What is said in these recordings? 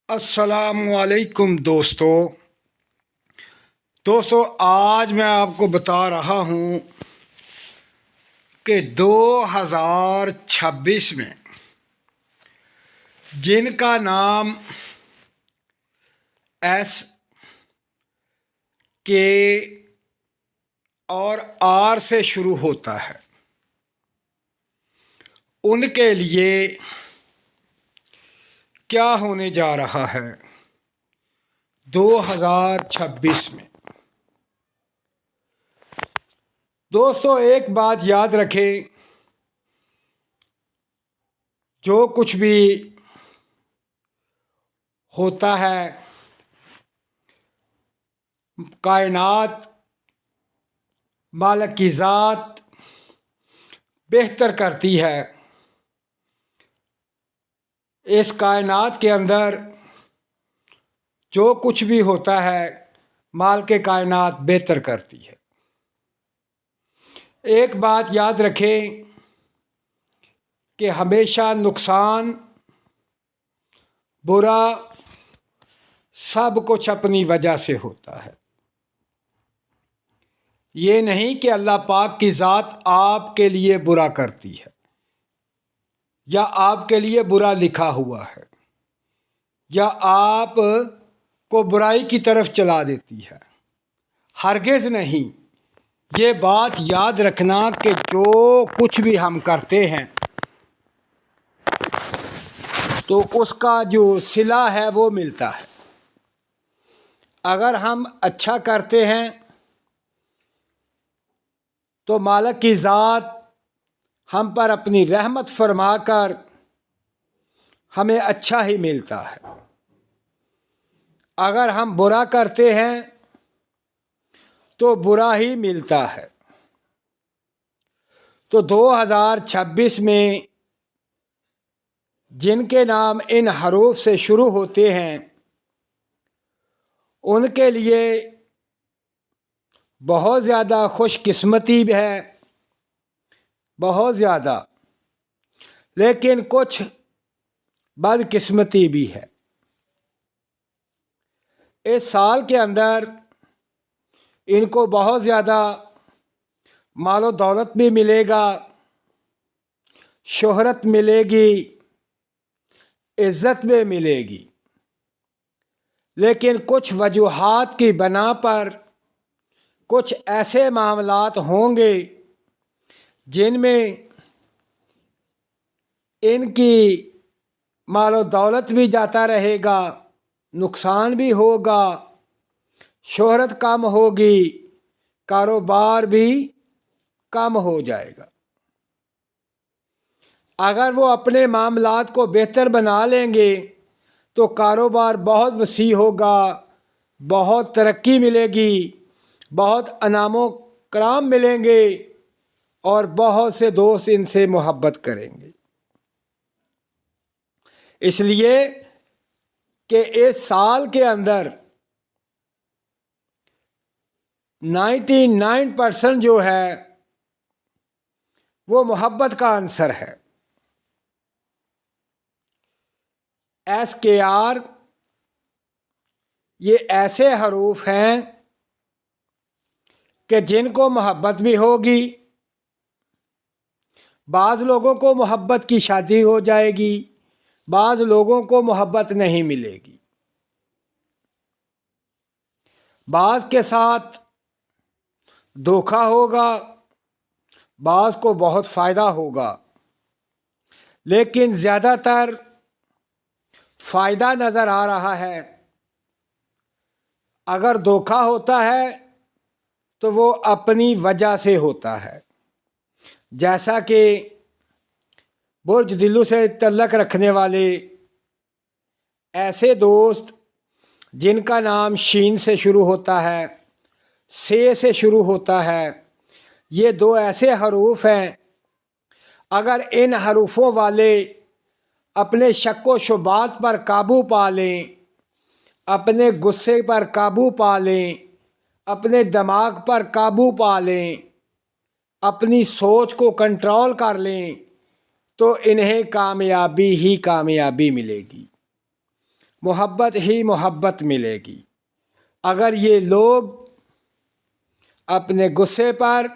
السلام علیکم دوستو آج میں آپ کو بتا رہا ہوں کہ 2026 میں جن کا نام ایس کے اور آر سے شروع ہوتا ہے ان کے لیے کیا ہونے جا رہا ہے 2026 میں۔ دوستو ایک بات یاد رکھیں، جو کچھ بھی ہوتا ہے کائنات مالک کی ذات بہتر کرتی ہے۔ اس کائنات کے اندر جو کچھ بھی ہوتا ہے مالک کائنات بہتر کرتی ہے۔ ایک بات یاد رکھیں کہ ہمیشہ نقصان برا سب کچھ اپنی وجہ سے ہوتا ہے۔ یہ نہیں کہ اللہ پاک کی ذات آپ کے لیے برا کرتی ہے یا آپ کے لیے برا لکھا ہوا ہے یا آپ کو برائی کی طرف چلا دیتی ہے، ہرگز نہیں۔ یہ بات یاد رکھنا کہ جو کچھ بھی ہم کرتے ہیں تو اس کا جو صلہ ہے وہ ملتا ہے۔ اگر ہم اچھا کرتے ہیں تو مالک کی ذات ہم پر اپنی رحمت فرما کر ہمیں اچھا ہی ملتا ہے۔ اگر ہم برا کرتے ہیں تو برا ہی ملتا ہے۔ تو 2026 میں جن کے نام ان حروف سے شروع ہوتے ہیں ان کے لیے بہت زیادہ خوش قسمتی بھی ہے، بہت زیادہ، لیکن کچھ بد قسمتی بھی ہے۔ اس سال کے اندر ان کو بہت زیادہ مال و دولت بھی ملے گا، شہرت ملے گی، عزت بھی ملے گی، لیکن کچھ وجوہات کی بنا پر کچھ ایسے معاملات ہوں گے جن میں ان کی مال و دولت بھی جاتا رہے گا، نقصان بھی ہوگا، شہرت کم ہوگی، کاروبار بھی کم ہو جائے گا۔ اگر وہ اپنے معاملات کو بہتر بنا لیں گے تو کاروبار بہت وسیع ہوگا، بہت ترقی ملے گی، بہت انعام و کرام ملیں گے اور بہت سے دوست ان سے محبت کریں گے۔ اس لیے کہ اس سال کے اندر 99% جو ہے وہ محبت کا عنصر ہے۔ ایس کے آر یہ ایسے حروف ہیں کہ جن کو محبت بھی ہوگی، بعض لوگوں کو محبت کی شادی ہو جائے گی، بعض لوگوں کو محبت نہیں ملے گی، بعض کے ساتھ دھوکہ ہوگا، بعض کو بہت فائدہ ہوگا، لیکن زیادہ تر فائدہ نظر آ رہا ہے۔ اگر دھوکہ ہوتا ہے تو وہ اپنی وجہ سے ہوتا ہے، جیسا کہ برج دلو سے تعلق رکھنے والے ایسے دوست جن کا نام شین سے شروع ہوتا ہے، سے شروع ہوتا ہے، یہ دو ایسے حروف ہیں، اگر ان حروفوں والے اپنے شک و شبہات پر قابو پا لیں، اپنے غصے پر قابو پا لیں، اپنے دماغ پر قابو پا لیں، اپنی سوچ کو کنٹرول کر لیں تو انہیں کامیابی ہی کامیابی ملے گی۔ محبت ہی محبت ملے گی۔ اگر یہ لوگ اپنے غصے پر،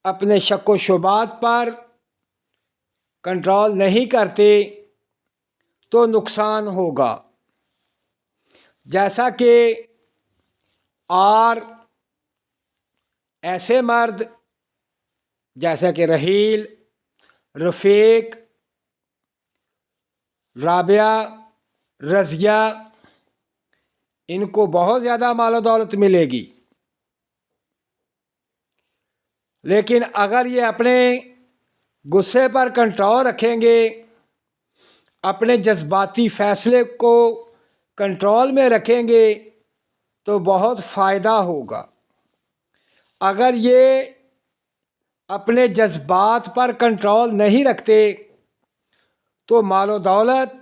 اپنے شک و شبہات پر کنٹرول نہیں کرتے تو نقصان ہوگا۔ جیسا کہ اور ایسے مرد جیسا کہ رحیل، رفیق، رابعہ، رضیہ، ان کو بہت زیادہ مال و دولت ملے گی، لیکن اگر یہ اپنے غصے پر کنٹرول رکھیں گے، اپنے جذباتی فیصلے کو کنٹرول میں رکھیں گے تو بہت فائدہ ہوگا۔ اگر یہ اپنے جذبات پر کنٹرول نہیں رکھتے تو مال و دولت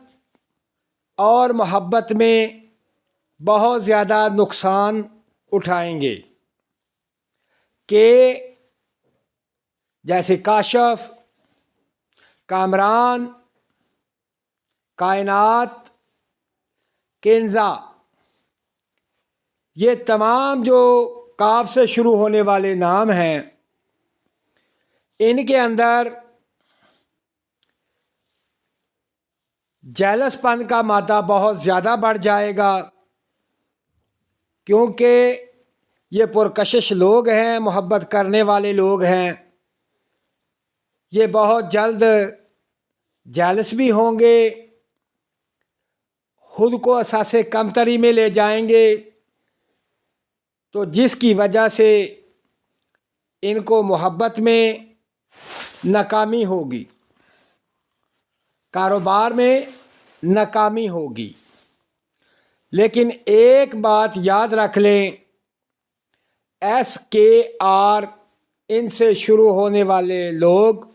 اور محبت میں بہت زیادہ نقصان اٹھائیں گے، کہ جیسے کاشف، کامران، کائنات، کنزا، یہ تمام جو کاف سے شروع ہونے والے نام ہیں، ان کے اندر جیلس پن کا مادہ بہت زیادہ بڑھ جائے گا، کیونکہ یہ پرکشش لوگ ہیں، محبت کرنے والے لوگ ہیں، یہ بہت جلد جیلس بھی ہوں گے، خود کو احساس کمتری میں لے جائیں گے، تو جس کی وجہ سے ان کو محبت میں ناکامی ہوگی، کاروبار میں ناکامی ہوگی۔ لیکن ایک بات یاد رکھ لیں، SKR ان سے شروع ہونے والے لوگ،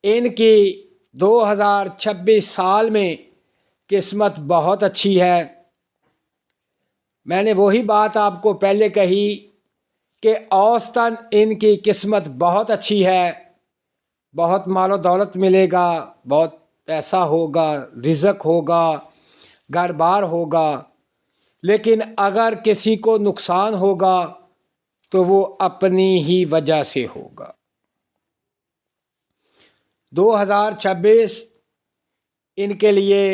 ان کی 2026 سال میں قسمت بہت اچھی ہے۔ میں نے وہی بات آپ کو پہلے کہی کہ اوسطاً ان کی قسمت بہت اچھی ہے، بہت مال و دولت ملے گا، بہت پیسہ ہوگا، رزق ہوگا، گھر بار ہوگا، لیکن اگر کسی کو نقصان ہوگا تو وہ اپنی ہی وجہ سے ہوگا۔ 2026 ان کے لیے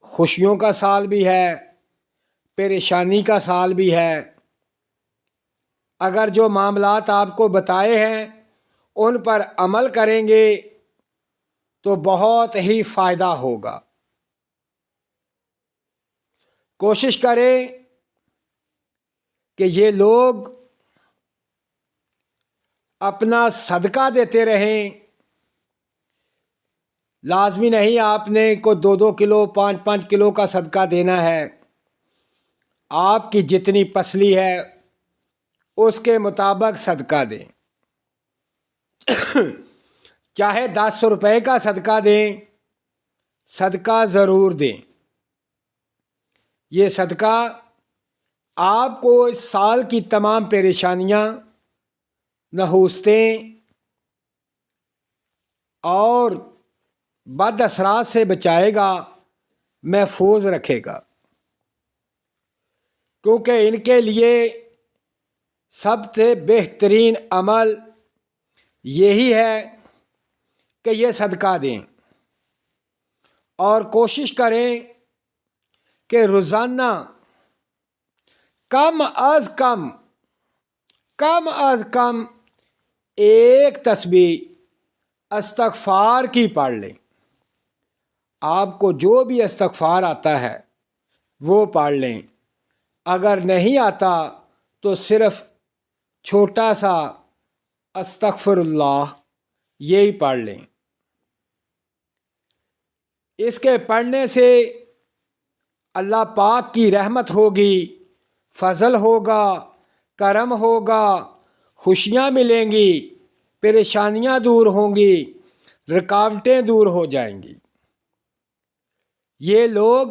خوشیوں کا سال بھی ہے، پریشانی کا سال بھی ہے۔ اگر جو معاملات آپ کو بتائے ہیں ان پر عمل کریں گے تو بہت ہی فائدہ ہوگا۔ کوشش کریں کہ یہ لوگ اپنا صدقہ دیتے رہیں۔ لازمی نہیں آپ نے کو 2-2 کلو 5-5 کلو کا صدقہ دینا ہے، آپ کی جتنی پسلی ہے اس کے مطابق صدقہ دیں۔ چاہے 10 روپے کا صدقہ دیں، صدقہ ضرور دیں۔ یہ صدقہ آپ کو اس سال کی تمام پریشانیاں، نحوستیں اور بد اثرات سے بچائے گا، محفوظ رکھے گا، کیونکہ ان کے لیے سب سے بہترین عمل یہی ہے کہ یہ صدقہ دیں، اور کوشش کریں کہ روزانہ کم از کم ایک تسبیح استغفار کی پڑھ لیں۔ آپ کو جو بھی استغفار آتا ہے وہ پڑھ لیں، اگر نہیں آتا تو صرف چھوٹا سا استغفر اللہ یہی پڑھ لیں۔ اس کے پڑھنے سے اللہ پاک کی رحمت ہوگی، فضل ہوگا، کرم ہوگا، خوشیاں ملیں گی، پریشانیاں دور ہوں گی، رکاوٹیں دور ہو جائیں گی۔ یہ لوگ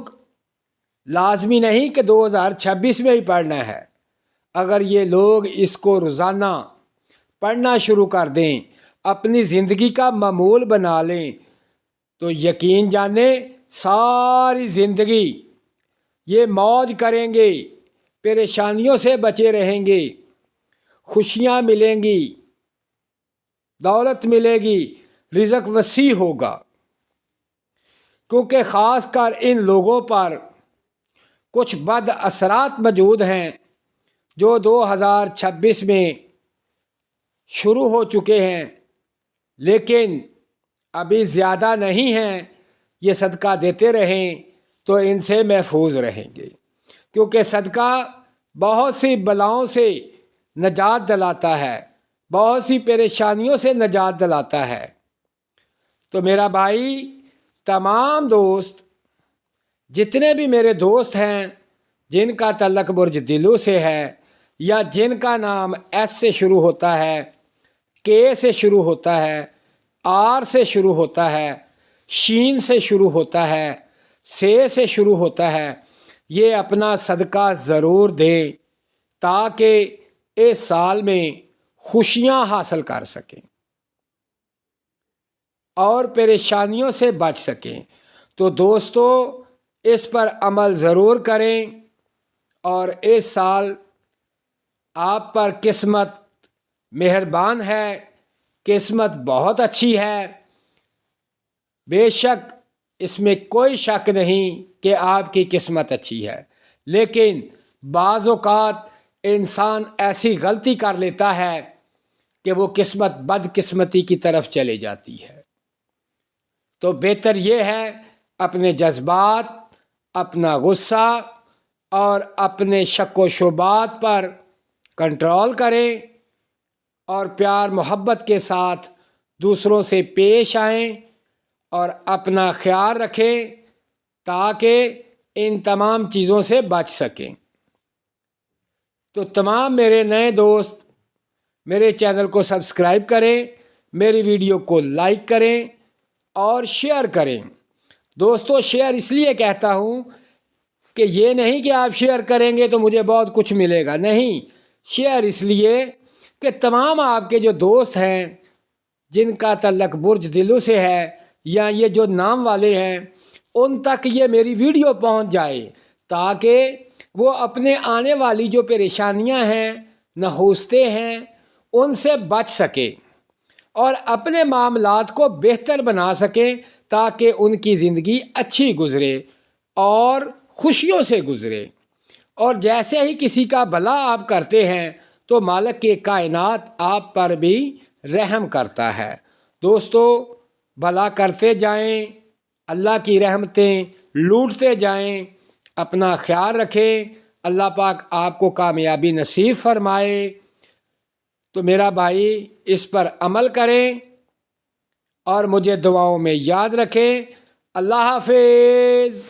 لازمی نہیں کہ 2026 میں ہی پڑھنا ہے، اگر یہ لوگ اس کو روزانہ پڑھنا شروع کر دیں، اپنی زندگی کا معمول بنا لیں، تو یقین جانیں ساری زندگی یہ موج کریں گے، پریشانیوں سے بچے رہیں گے، خوشیاں ملیں گی، دولت ملے گی، رزق وسیع ہوگا، کیونکہ خاص کر ان لوگوں پر کچھ بد اثرات موجود ہیں جو 2026 میں شروع ہو چکے ہیں، لیکن ابھی زیادہ نہیں ہیں۔ یہ صدقہ دیتے رہیں تو ان سے محفوظ رہیں گے، کیونکہ صدقہ بہت سی بلاؤں سے نجات دلاتا ہے، بہت سی پریشانیوں سے نجات دلاتا ہے۔ تو میرا بھائی، تمام دوست، جتنے بھی میرے دوست ہیں جن کا تعلق برج دلو سے ہے، یا جن کا نام ایس سے شروع ہوتا ہے، کے سے شروع ہوتا ہے، آر سے شروع ہوتا ہے، شین سے شروع ہوتا ہے، سے شروع ہوتا ہے، یہ اپنا صدقہ ضرور دیں تاکہ اس سال میں خوشیاں حاصل کر سکیں اور پریشانیوں سے بچ سکیں۔ تو دوستو، اس پر عمل ضرور کریں، اور اس سال آپ پر قسمت مہربان ہے، قسمت بہت اچھی ہے۔ بے شک اس میں کوئی شک نہیں کہ آپ کی قسمت اچھی ہے، لیکن بعض اوقات انسان ایسی غلطی کر لیتا ہے کہ وہ قسمت بدقسمتی کی طرف چلے جاتی ہے۔ تو بہتر یہ ہے اپنے جذبات، اپنا غصہ اور اپنے شک و شبہات پر کنٹرول کریں، اور پیار محبت کے ساتھ دوسروں سے پیش آئیں اور اپنا خیال رکھیں تاکہ ان تمام چیزوں سے بچ سکیں۔ تو تمام میرے نئے دوست میرے چینل کو سبسکرائب کریں، میری ویڈیو کو لائک کریں اور شیئر کریں۔ دوستو، شیئر اس لیے کہتا ہوں کہ یہ نہیں کہ آپ شیئر کریں گے تو مجھے بہت کچھ ملے گا، نہیں، شیئر اس لیے کہ تمام آپ کے جو دوست ہیں جن کا تعلق برج دلو سے ہے، یا یہ جو نام والے ہیں، ان تک یہ میری ویڈیو پہنچ جائے تاکہ وہ اپنے آنے والی جو پریشانیاں ہیں، نحوستیں ہیں، ان سے بچ سکیں اور اپنے معاملات کو بہتر بنا سکیں تاکہ ان کی زندگی اچھی گزرے اور خوشیوں سے گزرے۔ اور جیسے ہی کسی کا بھلا آپ کرتے ہیں تو مالک کے کائنات آپ پر بھی رحم کرتا ہے۔ دوستو، بھلا کرتے جائیں، اللہ کی رحمتیں لوٹتے جائیں، اپنا خیال رکھیں، اللہ پاک آپ کو کامیابی نصیب فرمائے۔ تو میرا بھائی، اس پر عمل کریں اور مجھے دعاؤں میں یاد رکھیں۔ اللہ حافظ۔